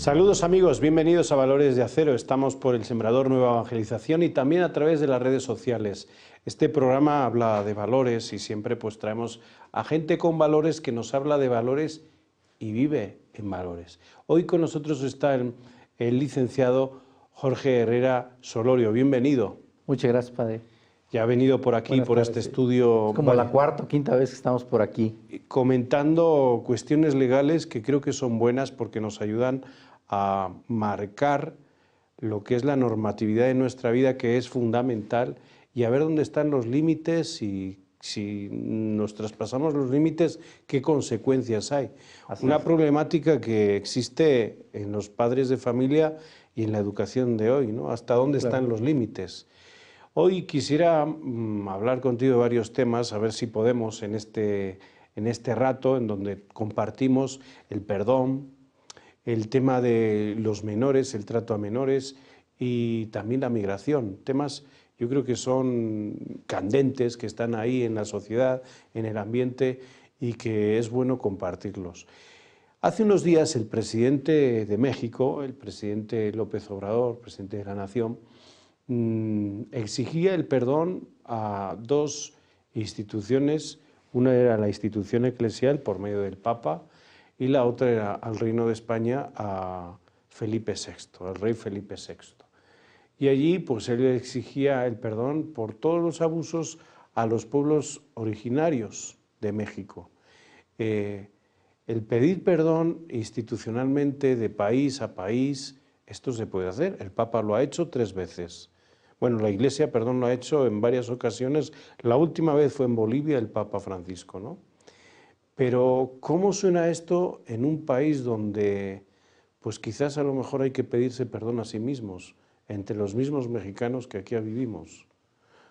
Saludos amigos, bienvenidos a Valores de Acero. Estamos por el Sembrador Nueva Evangelización y también a través de las redes sociales. Este programa habla de valores y siempre pues traemos a gente con valores que nos habla de valores y vive en valores. Hoy con nosotros está el licenciado Jorge Herrera Solorio. Bienvenido. Muchas gracias, padre. Ya ha venido por aquí, Buenas por tardes, este sí. estudio. Es como la cuarta o quinta vez que estamos por aquí. Comentando cuestiones legales que creo que son buenas porque nos ayudan a marcar lo que es la normatividad de nuestra vida, que es fundamental, y a ver dónde están los límites y si nos traspasamos los límites, qué consecuencias hay. Una problemática que existe en los padres de familia y en la educación de hoy, ¿no? ¿Hasta dónde están los límites? Hoy quisiera hablar contigo de varios temas, a ver si podemos en este rato en donde compartimos el perdón, el tema de los menores, el trato a menores y también la migración. Temas yo creo que son candentes, que están ahí en la sociedad, en el ambiente y que es bueno compartirlos. Hace unos días el presidente de México, el presidente López Obrador, presidente de la Nación, exigía el perdón a dos instituciones. Una era la institución eclesial por medio del Papa y la otra era al Reino de España, a Felipe VI, al rey Felipe VI. Y allí pues él exigía el perdón por todos los abusos a los pueblos originarios de México. El pedir perdón institucionalmente de país a país, esto se puede hacer. El Papa lo ha hecho 3 veces. Bueno, la Iglesia, perdón, lo ha hecho en varias ocasiones. La última vez fue en Bolivia el Papa Francisco, ¿no? Pero ¿cómo suena esto en un país donde pues quizás a lo mejor hay que pedirse perdón a sí mismos, entre los mismos mexicanos que aquí vivimos?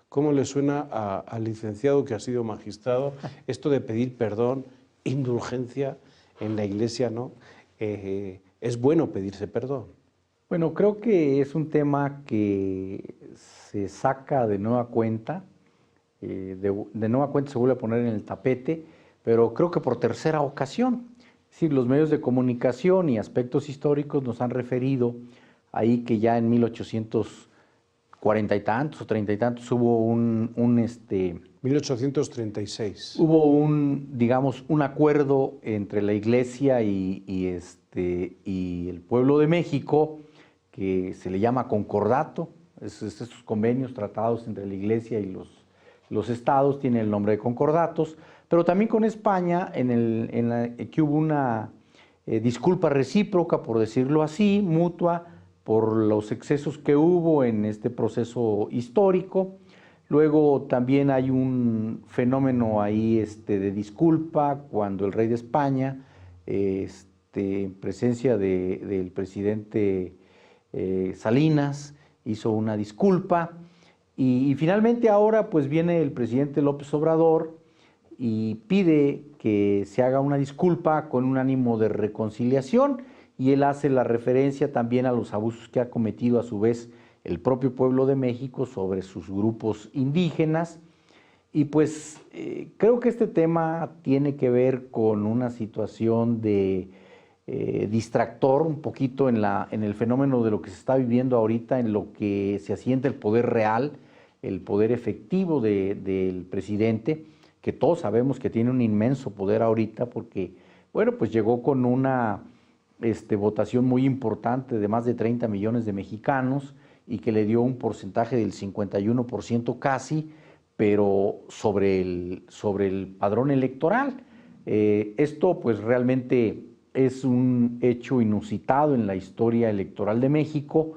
¿Cómo le suena al licenciado que ha sido magistrado esto de pedir perdón, indulgencia en la Iglesia, ¿no? Es bueno pedirse perdón. Bueno, creo que es un tema que se saca de nueva cuenta, de nueva cuenta se vuelve a poner en el tapete, pero creo que por tercera ocasión. Es decir, los medios de comunicación y aspectos históricos nos han referido ahí que ya en 1840 y tantos o 30 y tantos hubo 1836. Hubo digamos, un acuerdo entre la Iglesia y el pueblo de México que se le llama concordato. Estos convenios, tratados entre la Iglesia y los estados tienen el nombre de concordatos, pero también con España, que hubo una disculpa recíproca, por decirlo así, mutua, por los excesos que hubo en este proceso histórico. Luego también hay un fenómeno ahí de disculpa cuando el rey de España, en presencia del presidente Salinas, hizo una disculpa. Y finalmente ahora pues viene el presidente López Obrador y pide que se haga una disculpa con un ánimo de reconciliación, y él hace la referencia también a los abusos que ha cometido a su vez el propio pueblo de México sobre sus grupos indígenas. Y pues creo que este tema tiene que ver con una situación de distractor un poquito en el fenómeno de lo que se está viviendo ahorita, en lo que se asienta el poder real, el poder efectivo del presidente, que todos sabemos que tiene un inmenso poder ahorita porque, bueno, pues llegó con una votación muy importante de más de 30 millones de mexicanos y que le dio un porcentaje del 51% casi, pero sobre el padrón electoral. Esto pues realmente es un hecho inusitado en la historia electoral de México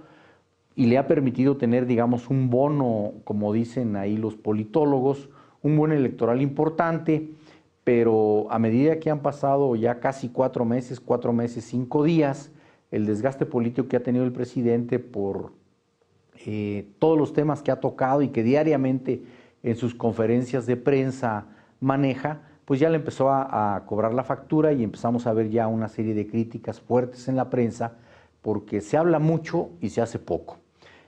y le ha permitido tener, digamos, un bono, como dicen ahí los politólogos, un bono electoral importante, pero a medida que han pasado ya casi 4 meses, 5 días, el desgaste político que ha tenido el presidente por todos los temas que ha tocado y que diariamente en sus conferencias de prensa maneja, pues ya le empezó a cobrar la factura y empezamos a ver ya una serie de críticas fuertes en la prensa porque se habla mucho y se hace poco.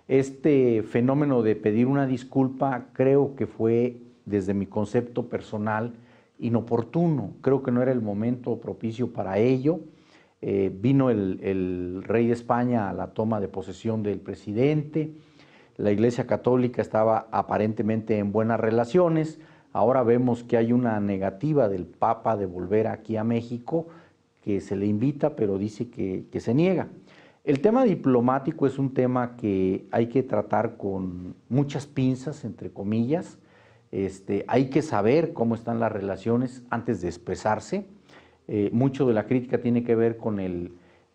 Este fenómeno de pedir una disculpa creo que fue, desde mi concepto personal, inoportuno. Creo que no era el momento propicio para ello. Vino el rey de España a la toma de posesión del presidente. La Iglesia Católica estaba aparentemente en buenas relaciones. Ahora vemos que hay una negativa del Papa de volver aquí a México, que se le invita, pero dice que se niega. El tema diplomático es un tema que hay que tratar con muchas pinzas, entre comillas. Hay que saber cómo están las relaciones antes de expresarse. Mucho de la crítica tiene que ver con el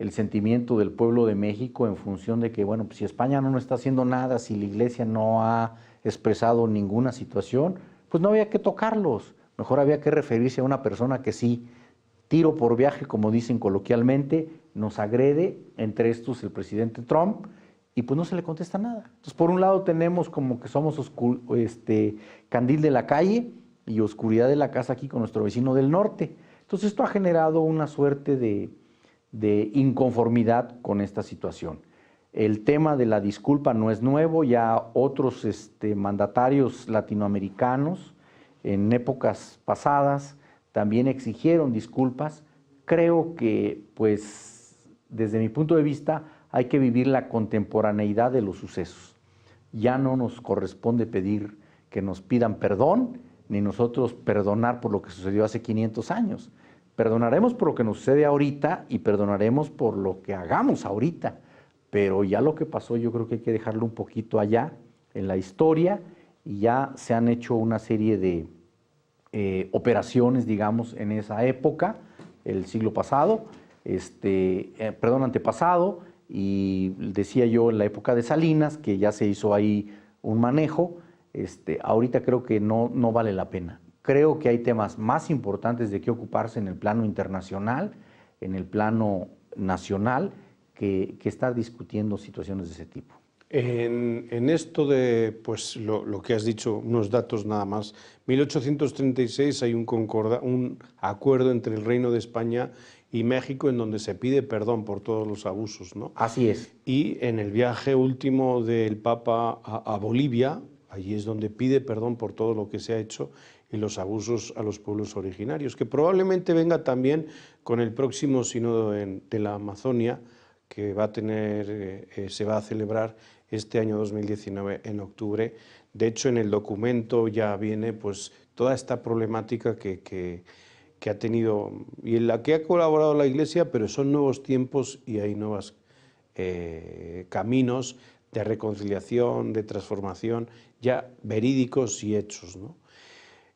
sentimiento del pueblo de México en función de que, bueno, pues si España no está haciendo nada, si la Iglesia no ha expresado ninguna situación, pues no había que tocarlos. Mejor había que referirse a una persona que sí, tiro por viaje, como dicen coloquialmente, nos agrede, entre estos el presidente Trump, y pues no se le contesta nada. Entonces, por un lado tenemos como que somos candil de la calle y oscuridad de la casa aquí con nuestro vecino del norte. Entonces, esto ha generado una suerte de inconformidad con esta situación. El tema de la disculpa no es nuevo, ya otros mandatarios latinoamericanos en épocas pasadas también exigieron disculpas. Creo que, pues, desde mi punto de vista, hay que vivir la contemporaneidad de los sucesos. Ya no nos corresponde pedir que nos pidan perdón, ni nosotros perdonar por lo que sucedió hace 500 años. Perdonaremos por lo que nos sucede ahorita y perdonaremos por lo que hagamos ahorita, pero ya lo que pasó yo creo que hay que dejarlo un poquito allá en la historia, y ya se han hecho una serie de operaciones, digamos, en esa época, el siglo pasado, antepasado, y decía yo en la época de Salinas, que ya se hizo ahí un manejo. Ahorita creo que no vale la pena. Creo que hay temas más importantes de qué ocuparse en el plano internacional, en el plano nacional, que estar discutiendo situaciones de ese tipo. En esto de pues lo que has dicho, unos datos nada más. 1836 hay un acuerdo entre el Reino de España y México en donde se pide perdón por todos los abusos, ¿no? Así es. Y en el viaje último del Papa a Bolivia, allí es donde pide perdón por todo lo que se ha hecho y los abusos a los pueblos originarios, que probablemente venga también con el próximo sínodo de la Amazonia, que se va a celebrar este año 2019 en octubre. De hecho, en el documento ya viene pues toda esta problemática que ha tenido y en la que ha colaborado la Iglesia, pero son nuevos tiempos y hay nuevos caminos de reconciliación, de transformación, ya verídicos y hechos, ¿no?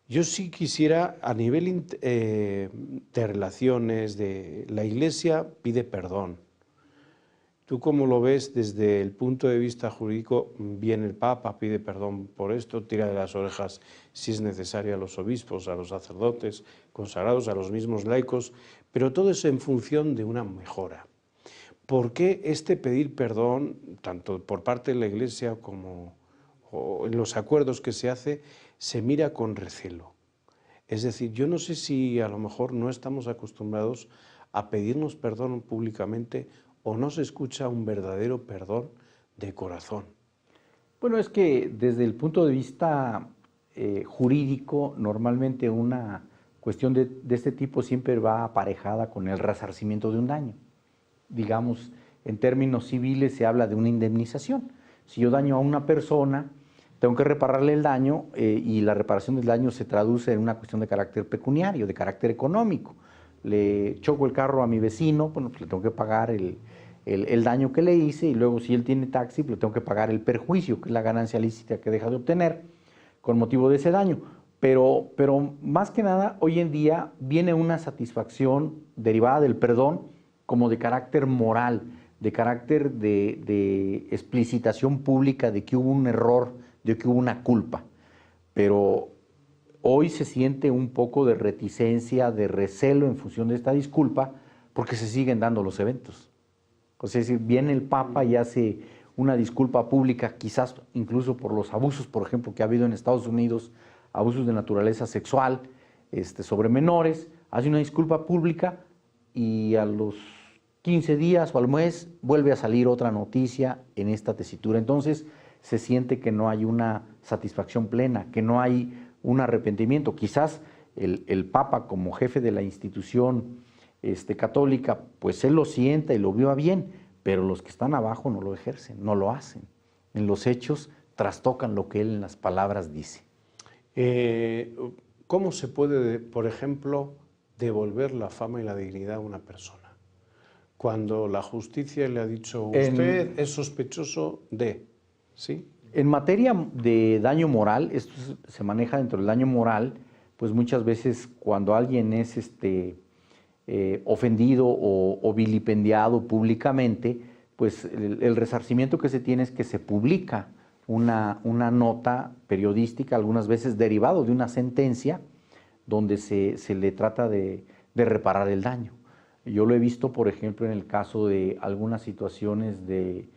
Yo sí quisiera, a nivel de relaciones, la Iglesia pide perdón. ¿Tú cómo lo ves desde el punto de vista jurídico? Viene el Papa, pide perdón por esto, tira de las orejas si es necesario a los obispos, a los sacerdotes consagrados, a los mismos laicos, pero todo es en función de una mejora. ¿Por qué pedir perdón, tanto por parte de la Iglesia como en los acuerdos que se hace, se mira con recelo? Es decir, yo no sé si a lo mejor no estamos acostumbrados a pedirnos perdón públicamente o no se escucha un verdadero perdón de corazón. Bueno, es que desde el punto de vista jurídico, normalmente una cuestión de este tipo siempre va aparejada con el resarcimiento de un daño. Digamos, en términos civiles se habla de una indemnización. Si yo daño a una persona, tengo que repararle el daño y la reparación del daño se traduce en una cuestión de carácter pecuniario, de carácter económico. Le choco el carro a mi vecino, bueno, pues le tengo que pagar el daño que le hice, y luego si él tiene taxi, pues le tengo que pagar el perjuicio, que es la ganancia lícita que deja de obtener con motivo de ese daño. Pero más que nada, hoy en día viene una satisfacción derivada del perdón como de carácter moral, de carácter de explicitación pública de que hubo un error, de que hubo una culpa. Pero hoy se siente un poco de reticencia, de recelo en función de esta disculpa, porque se siguen dando los eventos. O sea, es decir, viene el Papa y hace una disculpa pública, quizás incluso por los abusos, por ejemplo, que ha habido en Estados Unidos, abusos de naturaleza sexual sobre menores, hace una disculpa pública y a los 15 días o al mes vuelve a salir otra noticia en esta tesitura. Entonces se siente que no hay una satisfacción plena, que no hay un arrepentimiento. Quizás el Papa, como jefe de la institución católica, pues él lo sienta y lo viva bien, pero los que están abajo no lo ejercen, no lo hacen. En los hechos trastocan lo que él en las palabras dice. ¿Cómo se puede, por ejemplo, devolver la fama y la dignidad a una persona? Cuando la justicia le ha dicho, usted es sospechoso de, ¿sí? En materia de daño moral, esto se maneja dentro del daño moral, pues muchas veces cuando alguien es ofendido o vilipendiado públicamente, pues el resarcimiento que se tiene es que se publica una nota periodística, algunas veces derivado de una sentencia, donde se le trata de reparar el daño. Yo lo he visto, por ejemplo, en el caso de algunas situaciones de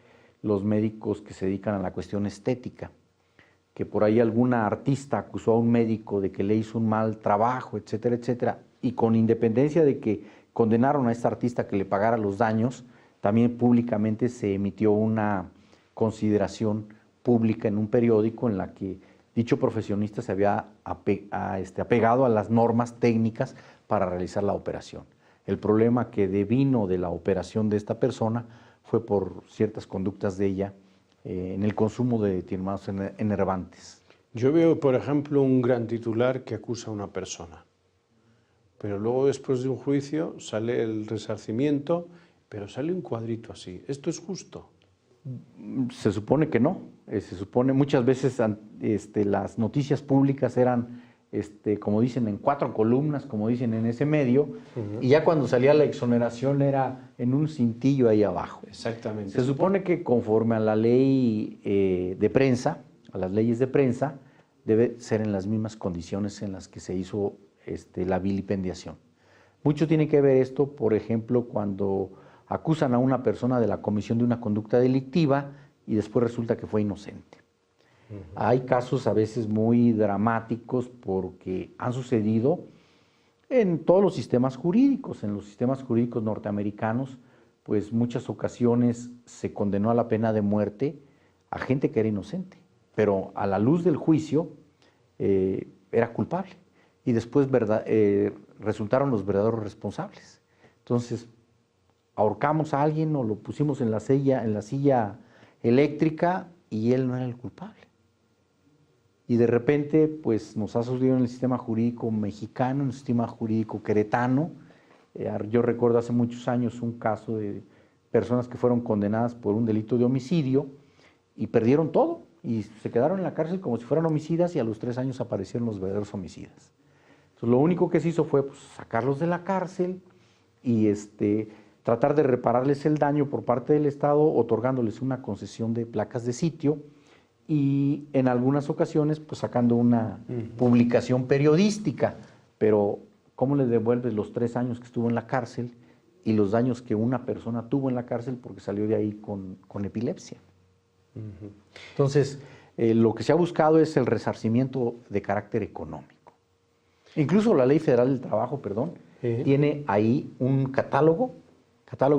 los médicos que se dedican a la cuestión estética, que por ahí alguna artista acusó a un médico de que le hizo un mal trabajo, etcétera, etcétera, y con independencia de que condenaron a esta artista que le pagara los daños, también públicamente se emitió una consideración pública en un periódico en la que dicho profesionista se había apegado a las normas técnicas para realizar la operación. El problema que devino de la operación de esta persona fue por ciertas conductas de ella en el consumo de determinados enervantes. Yo veo, por ejemplo, un gran titular que acusa a una persona, pero luego después de un juicio sale el resarcimiento, pero sale un cuadrito así. ¿Esto es justo? Se supone que no. Se supone muchas veces las noticias públicas eran como dicen, en 4 columnas, como dicen en ese medio, y ya cuando salía la exoneración era en un cintillo ahí abajo. Exactamente. Se supone que conforme a la ley de prensa, a las leyes de prensa, debe ser en las mismas condiciones en las que se hizo la vilipendiación. Mucho tiene que ver esto, por ejemplo, cuando acusan a una persona de la comisión de una conducta delictiva y después resulta que fue inocente. Hay casos a veces muy dramáticos porque han sucedido en todos los sistemas jurídicos. En los sistemas jurídicos norteamericanos, pues muchas ocasiones se condenó a la pena de muerte a gente que era inocente, pero a la luz del juicio era culpable y después resultaron los verdaderos responsables. Entonces, ahorcamos a alguien o lo pusimos en la silla eléctrica y él no era el culpable. Y de repente, pues nos ha sucedido en el sistema jurídico mexicano, en el sistema jurídico queretano. Yo recuerdo hace muchos años un caso de personas que fueron condenadas por un delito de homicidio y perdieron todo y se quedaron en la cárcel como si fueran homicidas y a los 3 años aparecieron los verdaderos homicidas. Entonces lo único que se hizo fue pues, sacarlos de la cárcel y tratar de repararles el daño por parte del Estado, otorgándoles una concesión de placas de sitio y en algunas ocasiones pues sacando una publicación periodística, pero ¿cómo le devuelves los 3 años que estuvo en la cárcel y los daños que una persona tuvo en la cárcel porque salió de ahí con epilepsia? Entonces, lo que se ha buscado es el resarcimiento de carácter económico. Incluso la Ley Federal del Trabajo, tiene ahí un catálogo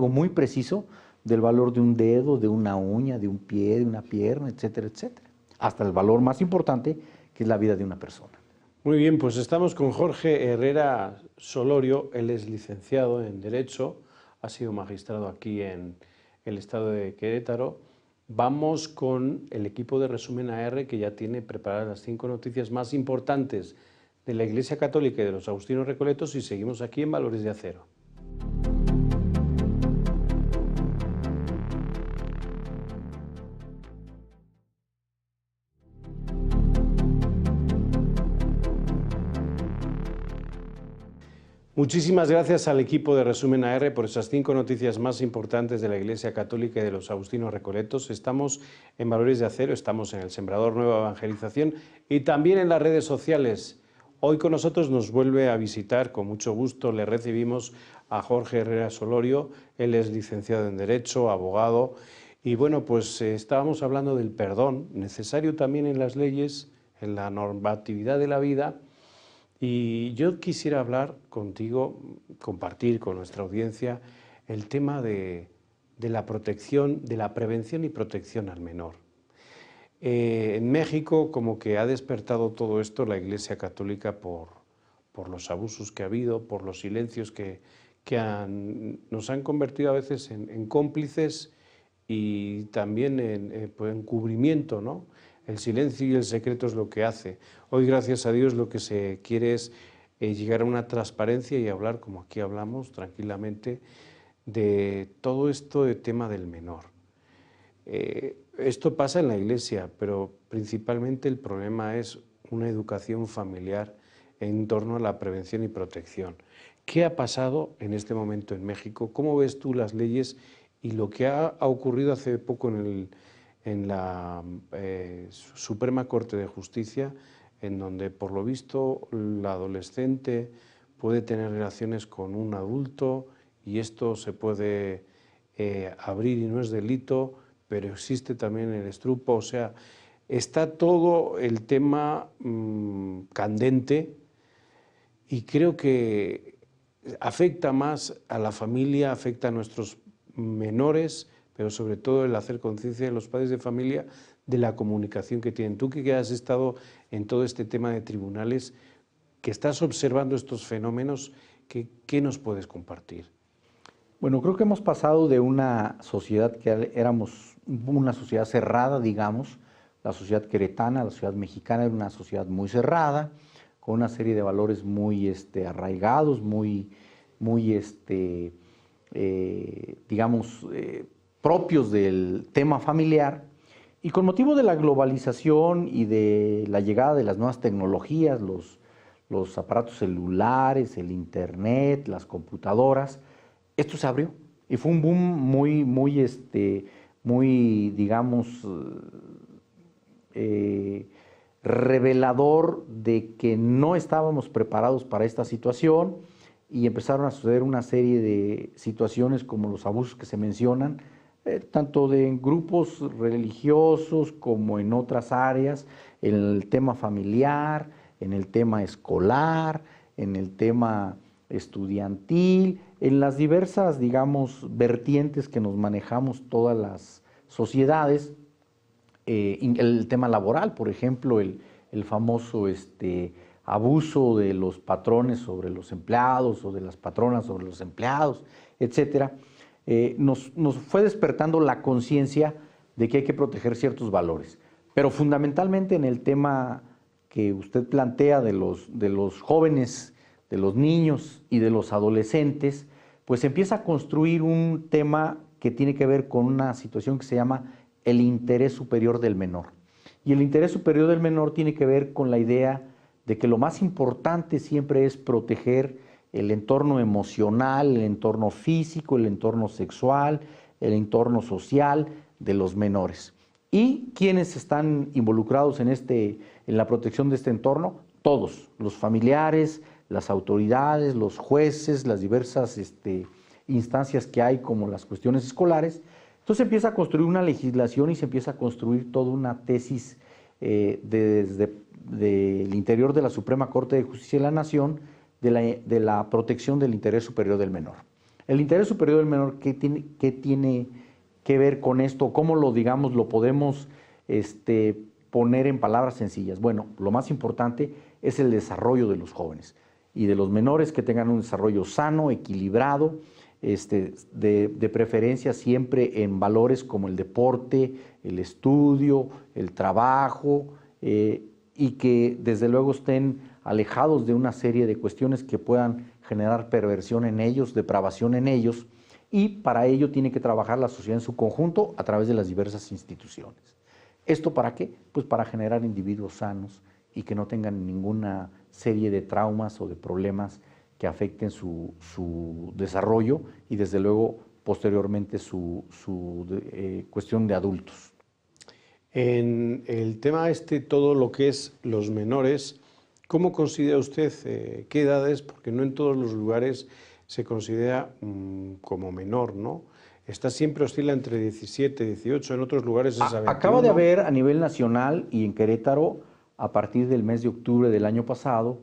muy preciso del valor de un dedo, de una uña, de un pie, de una pierna, etcétera, etcétera. Hasta el valor más importante, que es la vida de una persona. Muy bien, pues estamos con Jorge Herrera Solorio. Él es licenciado en Derecho, ha sido magistrado aquí en el estado de Querétaro. Vamos con el equipo de Resumen AR, que ya tiene preparadas las 5 noticias más importantes de la Iglesia Católica y de los Agustinos Recoletos, y seguimos aquí en Valores de Acero. Muchísimas gracias al equipo de Resumen AR por esas 5 noticias más importantes de la Iglesia Católica y de los Agustinos Recoletos. Estamos en Valores de Acero, estamos en el Sembrador Nueva Evangelización y también en las redes sociales. Hoy con nosotros nos vuelve a visitar, con mucho gusto le recibimos a Jorge Herrera Solorio. Él es licenciado en Derecho, abogado, y bueno, pues estábamos hablando del perdón, necesario también en las leyes, en la normatividad de la vida. Y yo quisiera hablar contigo, compartir con nuestra audiencia el tema de la protección, de la prevención y protección al menor. En México como que ha despertado todo esto la Iglesia Católica por los abusos que ha habido, por los silencios que que nos han convertido a veces en cómplices y también pues, en cubrimiento, ¿no? El silencio y el secreto es lo que hace. Hoy, gracias a Dios, lo que se quiere es llegar a una transparencia y hablar, como aquí hablamos, tranquilamente, de todo esto de tema del menor. Esto pasa en la Iglesia, pero principalmente el problema es una educación familiar en torno a la prevención y protección. ¿Qué ha pasado en este momento en México? ¿Cómo ves tú las leyes y lo que ha ocurrido hace poco en la Suprema Corte de Justicia, en donde por lo visto la adolescente puede tener relaciones con un adulto y esto se puede abrir y no es delito, pero existe también el estrupo? O sea, está todo el tema candente y creo que afecta más a la familia, afecta a nuestros menores, pero sobre todo el hacer conciencia de los padres de familia de la comunicación que tienen. Tú que has estado en todo este tema de tribunales, que estás observando estos fenómenos, ¿qué nos puedes compartir? Bueno, creo que hemos pasado de una sociedad que éramos una sociedad cerrada, digamos, la sociedad queretana, la sociedad mexicana era una sociedad muy cerrada, con una serie de valores muy arraigados, digamos, propios del tema familiar. Y con motivo de la globalización y de la llegada de las nuevas tecnologías, los aparatos celulares, el internet, las computadoras, esto se abrió y fue un boom muy digamos, revelador de que no estábamos preparados para esta situación y empezaron a suceder una serie de situaciones como los abusos que se mencionan, tanto de grupos religiosos como en otras áreas, en el tema familiar, en el tema escolar, en el tema estudiantil, en las diversas, digamos, vertientes que nos manejamos todas las sociedades. El tema laboral, por ejemplo, el famoso abuso de los patrones sobre los empleados o de las patronas sobre los empleados, etcétera, nos fue despertando la conciencia de que hay que proteger ciertos valores. Pero fundamentalmente en el tema que usted plantea de los jóvenes, de los niños y de los adolescentes, pues empieza a construir un tema que tiene que ver con una situación que se llama el interés superior del menor. Y el interés superior del menor tiene que ver con la idea de que lo más importante siempre es proteger el entorno emocional, el entorno físico, el entorno sexual, el entorno social de los menores. ¿Y quiénes están involucrados en la protección de este entorno? Todos, los familiares, las autoridades, los jueces, las diversas instancias que hay como las cuestiones escolares. Entonces empieza a construir una legislación y se empieza a construir toda una tesis desde el interior de la Suprema Corte de Justicia de la Nación de la protección del interés superior del menor. El interés superior del menor, ¿qué tiene que ver con esto? ¿Cómo lo podemos poner en palabras sencillas? Bueno, lo más importante es el desarrollo de los jóvenes y de los menores, que tengan un desarrollo sano, equilibrado, de preferencia siempre en valores como el deporte, el estudio, el trabajo, y que desde luego estén alejados de una serie de cuestiones que puedan generar perversión en ellos, depravación en ellos, y para ello tiene que trabajar la sociedad en su conjunto a través de las diversas instituciones. ¿Esto para qué? Pues para generar individuos sanos y que no tengan ninguna serie de traumas o de problemas que afecten su desarrollo y desde luego posteriormente su cuestión de adultos. En el tema todo lo que es los menores, ¿cómo considera usted qué edades? Porque no en todos los lugares se considera como menor, ¿no? Está siempre oscila entre 17 y 18, en otros lugares es a 21. Acaba de haber a nivel nacional y en Querétaro, a partir del mes de octubre del año pasado,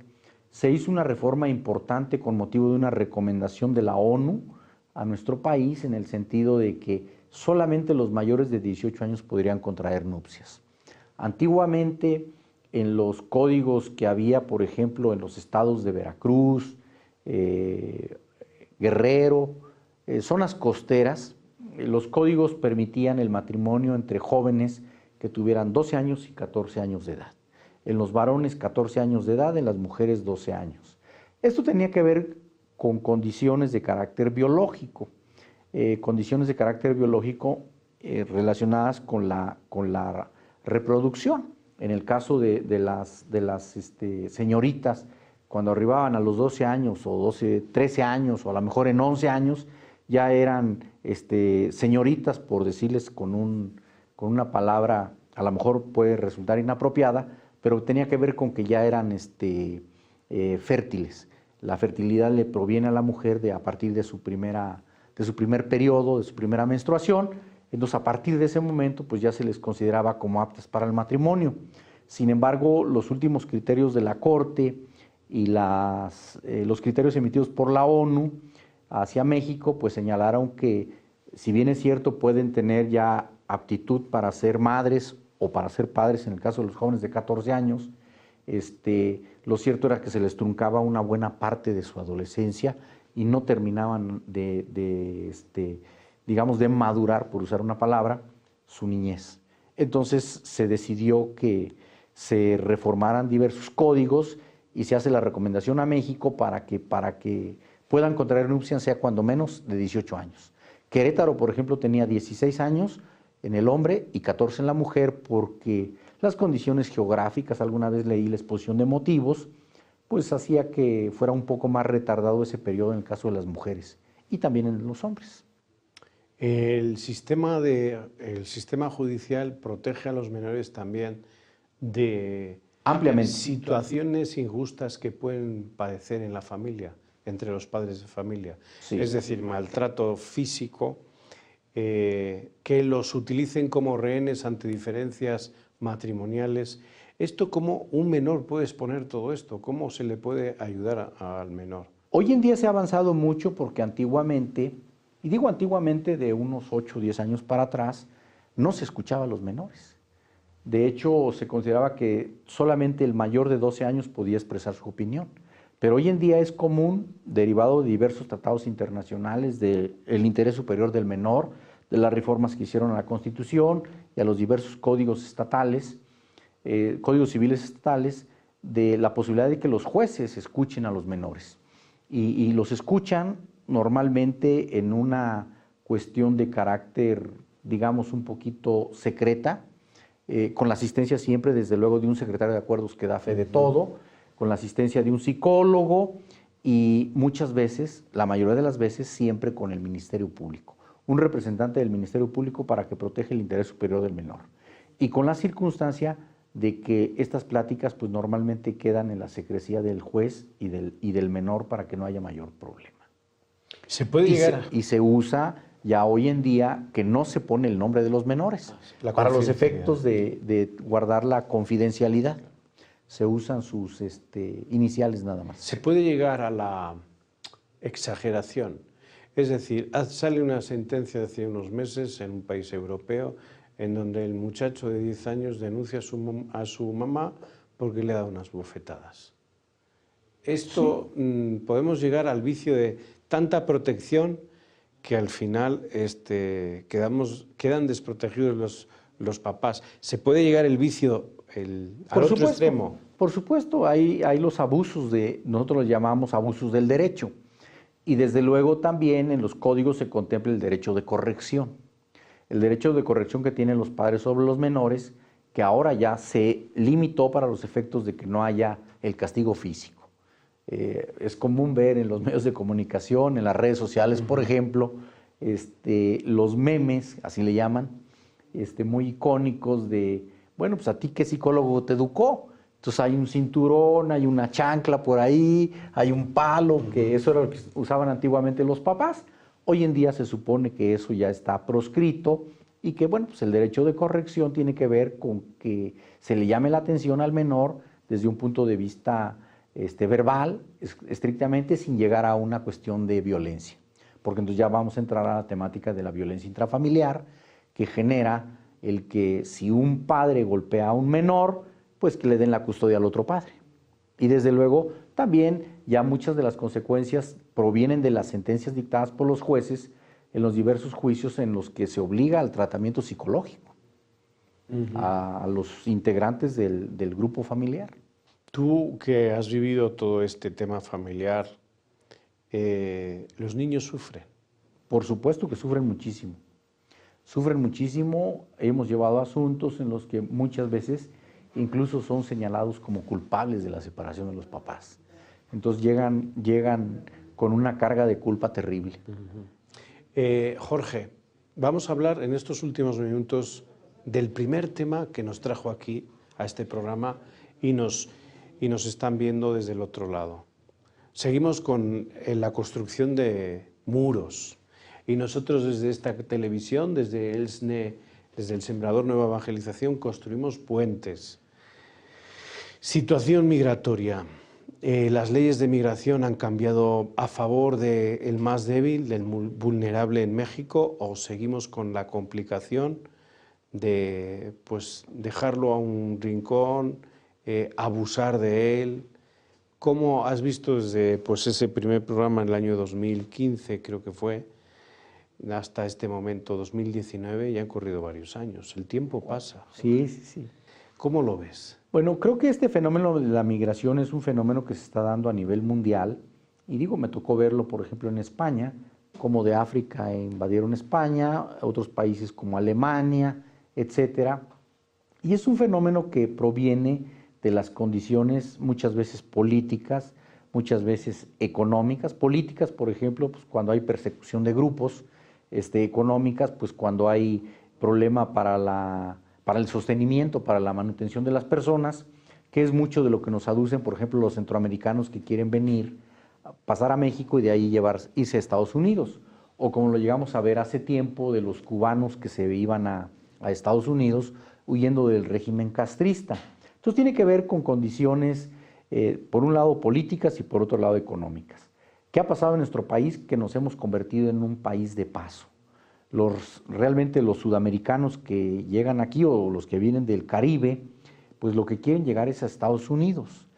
se hizo una reforma importante con motivo de una recomendación de la ONU a nuestro país, en el sentido de que solamente los mayores de 18 años podrían contraer nupcias. Antiguamente, en los códigos que había, por ejemplo, en los estados de Veracruz, Guerrero, zonas costeras, los códigos permitían el matrimonio entre jóvenes que tuvieran 12 años y 14 años de edad. En los varones 14 años de edad, en las mujeres 12 años. Esto tenía que ver con condiciones de carácter biológico, relacionadas con la reproducción. En el caso de las señoritas, cuando arribaban a los 12 años o 13 años o a lo mejor en 11 años, ya eran señoritas, por decirles con una palabra, a lo mejor puede resultar inapropiada, pero tenía que ver con que ya eran fértiles. La fertilidad le proviene a la mujer a partir de su primer periodo, de su primera menstruación. Entonces, a partir de ese momento, pues ya se les consideraba como aptas para el matrimonio. Sin embargo, los últimos criterios de la Corte y los criterios emitidos por la ONU hacia México, pues señalaron que, si bien es cierto, pueden tener ya aptitud para ser madres o para ser padres en el caso de los jóvenes de 14 años, lo cierto era que se les truncaba una buena parte de su adolescencia y no terminaban digamos, de madurar, por usar una palabra, su niñez. Entonces se decidió que se reformaran diversos códigos y se hace la recomendación a México para que puedan contraer nupcias, sea cuando menos de 18 años. Querétaro, por ejemplo, tenía 16 años en el hombre y 14 en la mujer, porque las condiciones geográficas, alguna vez leí la exposición de motivos, pues hacía que fuera un poco más retardado ese periodo en el caso de las mujeres y también en los hombres. El sistema judicial protege a los menores también de ampliamente situaciones injustas que pueden padecer en la familia, entre los padres de familia. Sí. Es decir, maltrato físico, que los utilicen como rehenes ante diferencias matrimoniales. ¿Esto cómo un menor puede exponer todo esto? ¿Cómo se le puede ayudar al menor? Hoy en día se ha avanzado mucho porque antiguamente, y digo antiguamente de unos 8 o 10 años para atrás, no se escuchaba a los menores. De hecho, se consideraba que solamente el mayor de 12 años podía expresar su opinión. Pero hoy en día es común, derivado de diversos tratados internacionales, del interés superior del menor, de las reformas que hicieron a la Constitución y a los diversos códigos estatales, códigos civiles estatales, de la posibilidad de que los jueces escuchen a los menores. Y los escuchan normalmente en una cuestión de carácter, digamos, un poquito secreta, con la asistencia siempre, desde luego, de un secretario de acuerdos que da fe de todo, con la asistencia de un psicólogo y muchas veces, la mayoría de las veces, siempre con el Ministerio Público, un representante del Ministerio Público para que proteja el interés superior del menor. Y con la circunstancia de que estas pláticas pues normalmente quedan en la secrecía del juez y del menor para que no haya mayor problema. Se puede llegar y se usa ya hoy en día que no se pone el nombre de los menores para los efectos de guardar la confidencialidad. Se usan sus iniciales nada más. Se puede llegar a la exageración. Es decir, sale una sentencia de hace unos meses en un país europeo en donde el muchacho de 10 años denuncia a su mamá porque le da unas bofetadas. Esto, sí. Podemos llegar al vicio de tanta protección que al final quedan desprotegidos los papás. ¿Se puede llegar el vicio al otro extremo? Por supuesto, hay los abusos nosotros los llamamos abusos del derecho. Y desde luego también en los códigos se contempla el derecho de corrección. El derecho de corrección que tienen los padres sobre los menores, que ahora ya se limitó para los efectos de que no haya el castigo físico. Es común ver en los medios de comunicación, en las redes sociales, por ejemplo, los memes, así le llaman, muy icónicos de, bueno, pues a ti qué psicólogo te educó. Entonces hay un cinturón, hay una chancla por ahí, hay un palo, que eso era lo que usaban antiguamente los papás. Hoy en día se supone que eso ya está proscrito y que, bueno, pues el derecho de corrección tiene que ver con que se le llame la atención al menor desde un punto de vista verbal, estrictamente, sin llegar a una cuestión de violencia. Porque entonces ya vamos a entrar a la temática de la violencia intrafamiliar, que genera el que si un padre golpea a un menor, pues que le den la custodia al otro padre. Y desde luego también ya muchas de las consecuencias provienen de las sentencias dictadas por los jueces en los diversos juicios en los que se obliga al tratamiento psicológico a los integrantes del grupo familiar. Tú que has vivido todo este tema familiar, ¿los niños sufren? Por supuesto que sufren muchísimo. Sufren muchísimo. Hemos llevado asuntos en los que muchas veces incluso son señalados como culpables de la separación de los papás. Entonces llegan con una carga de culpa terrible. Jorge, vamos a hablar en estos últimos minutos del primer tema que nos trajo aquí a este programa y nos están viendo desde el otro lado. Seguimos con la construcción de muros y nosotros desde esta televisión, desde el SNE, desde el Sembrador Nueva Evangelización, construimos puentes. Situación migratoria. Las leyes de migración han cambiado a favor del más débil, del vulnerable en México, o seguimos con la complicación de pues, dejarlo a un rincón, abusar de él. ¿Cómo has visto desde pues, ese primer programa en el año 2015, creo que fue, hasta este momento, 2019, ya han corrido varios años? El tiempo pasa. Sí, sí, sí. ¿Cómo lo ves? Bueno, creo que este fenómeno de la migración es un fenómeno que se está dando a nivel mundial. Y digo, me tocó verlo, por ejemplo, en España, como de África invadieron España, otros países como Alemania, etcétera. Y es un fenómeno que proviene de las condiciones muchas veces políticas, muchas veces económicas. Políticas, por ejemplo, pues cuando hay persecución de grupos, económicas, pues cuando hay problema para el sostenimiento, para la manutención de las personas, que es mucho de lo que nos aducen, por ejemplo, los centroamericanos que quieren venir, pasar a México y de ahí irse a Estados Unidos, o como lo llegamos a ver hace tiempo de los cubanos que se iban a Estados Unidos huyendo del régimen castrista. Entonces tiene que ver con condiciones, por un lado políticas y por otro lado económicas. ¿Qué ha pasado en nuestro país? Que nos hemos convertido en un país de paso. Realmente los sudamericanos que llegan aquí o los que vienen del Caribe, pues lo que quieren llegar es a Estados Unidos.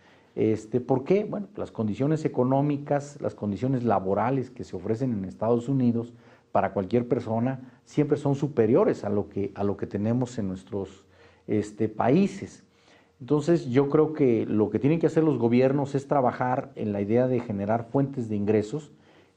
¿Por qué? Bueno, las condiciones económicas, las condiciones laborales que se ofrecen en Estados Unidos para cualquier persona siempre son superiores a lo que tenemos en nuestros países. Entonces yo creo que lo que tienen que hacer los gobiernos es trabajar en la idea de generar fuentes de ingresos.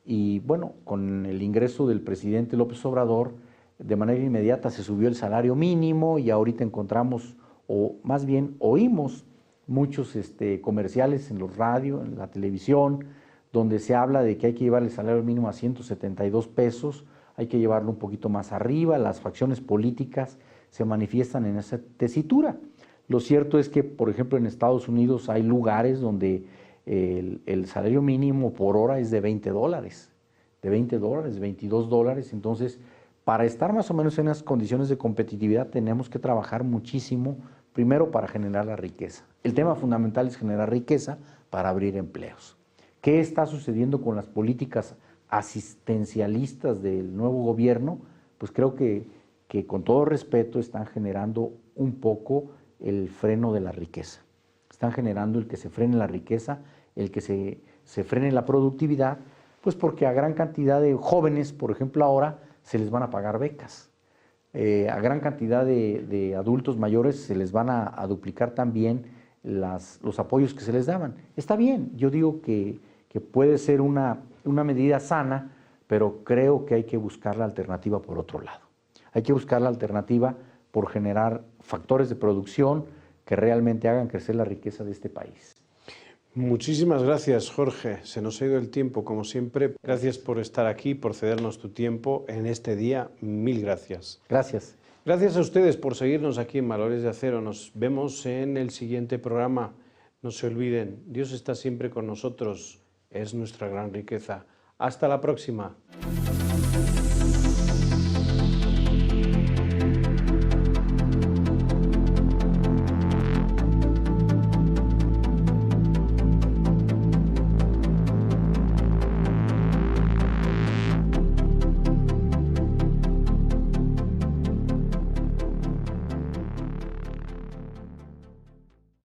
Y bueno, con el ingreso del presidente López Obrador, de manera inmediata se subió el salario mínimo y ahorita encontramos, o más bien oímos muchos comerciales en los radios, en la televisión, donde se habla de que hay que llevar el salario mínimo a 172 pesos, hay que llevarlo un poquito más arriba, las facciones políticas se manifiestan en esa tesitura. Lo cierto es que, por ejemplo, en Estados Unidos hay lugares donde el salario mínimo por hora es de $20, $22. Entonces, para estar más o menos en las condiciones de competitividad tenemos que trabajar muchísimo, primero para generar la riqueza. El tema fundamental es generar riqueza para abrir empleos. ¿Qué está sucediendo con las políticas asistencialistas del nuevo gobierno? Pues creo que con todo respeto están generando un poco el freno de la riqueza. Están generando el que se frene la riqueza, el que se frene la productividad, pues porque a gran cantidad de jóvenes, por ejemplo ahora, se les van a pagar becas. A gran cantidad de adultos mayores se les van a duplicar también los apoyos que se les daban. Está bien, yo digo que puede ser una medida sana, pero creo que hay que buscar la alternativa por otro lado. Hay que buscar la alternativa por generar factores de producción que realmente hagan crecer la riqueza de este país. Muchísimas gracias, Jorge. Se nos ha ido el tiempo, como siempre. Gracias por estar aquí, por cedernos tu tiempo en este día. Mil gracias. Gracias. Gracias a ustedes por seguirnos aquí en Valores de Acero. Nos vemos en el siguiente programa. No se olviden, Dios está siempre con nosotros. Es nuestra gran riqueza. Hasta la próxima.